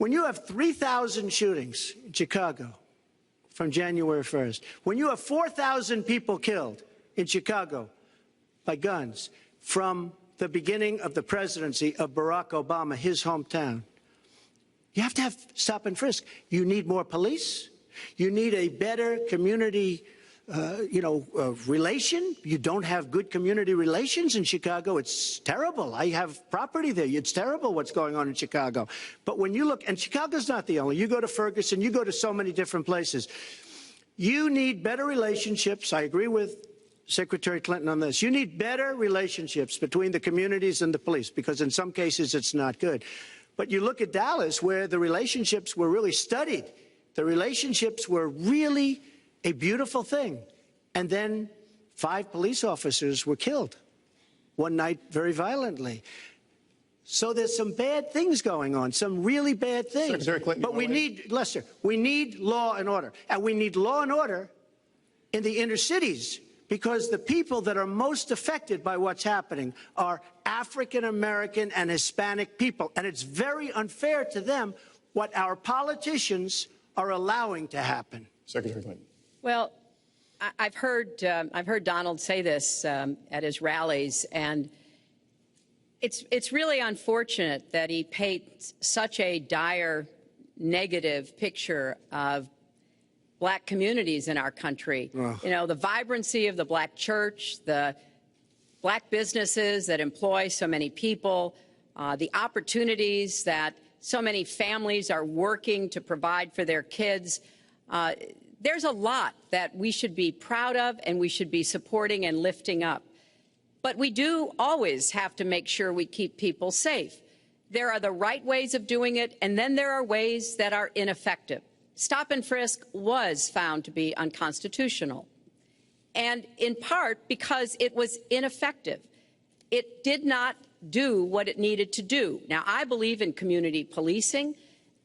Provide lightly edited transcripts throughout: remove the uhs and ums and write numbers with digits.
When you have 3,000 shootings in Chicago from January 1st, when you have 4,000 people killed in Chicago by guns from the beginning of the presidency of Barack Obama, his hometown, you have to have stop and frisk. You need more police. You need a better community relation. You don't have good community relations in Chicago. It's terrible. I have property there. It's terrible what's going on in Chicago. But when you look, and Chicago's not the only, you go to Ferguson, you go to so many different places. You need better relationships. I agree with Secretary Clinton on this. You need better relationships between the communities and the police, because in some cases it's not good. But you look at Dallas, where the relationships were really studied. The relationships were really a beautiful thing. And then 5 police officers were killed one night very violently. So there's some bad things going on, some really bad things. Secretary Clinton, but we need, Lester, we need law and order. And we need law and order in the inner cities, because the people that are most affected by what's happening are African American and Hispanic people. And it's very unfair to them what our politicians are allowing to happen. Secretary Clinton. Well, I've heard Donald say this at his rallies, and it's really unfortunate that he paints such a dire, negative picture of Black communities in our country. You know, the vibrancy of the Black church, the Black businesses that employ so many people, the opportunities that so many families are working to provide for their kids. There's a lot that we should be proud of and we should be supporting and lifting up. But we do always have to make sure we keep people safe. There are the right ways of doing it, and then there are ways that are ineffective. Stop and frisk was found to be unconstitutional, and in part because it was ineffective. It did not do what it needed to do. Now, I believe in community policing,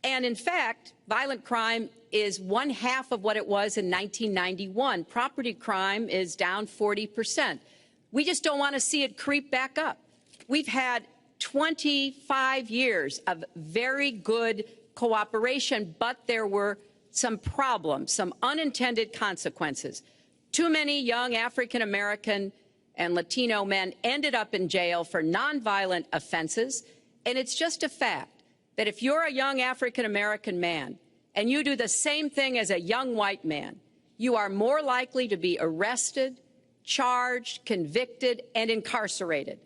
and in fact, violent crime is 1/2 of what it was in 1991. Property crime is down 40%. We just don't want to see it creep back up. We've had 25 years of very good cooperation, but there were some problems, some unintended consequences. Too many young African American and Latino men ended up in jail for nonviolent offenses, and it's just a fact that if you're a young African American man and you do the same thing as a young white man, you are more likely to be arrested, charged, convicted, and incarcerated.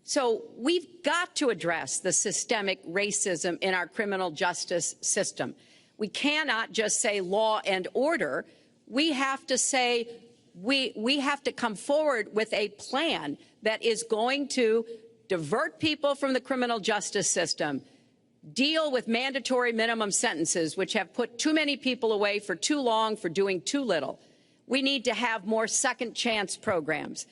So we've got to address the systemic racism in our criminal justice system. We cannot just say law and order. We have to say we have to come forward with a plan that is going to divert people from the criminal justice system, deal with mandatory minimum sentences, which have put too many people away for too long for doing too little. We need to have more second chance programs.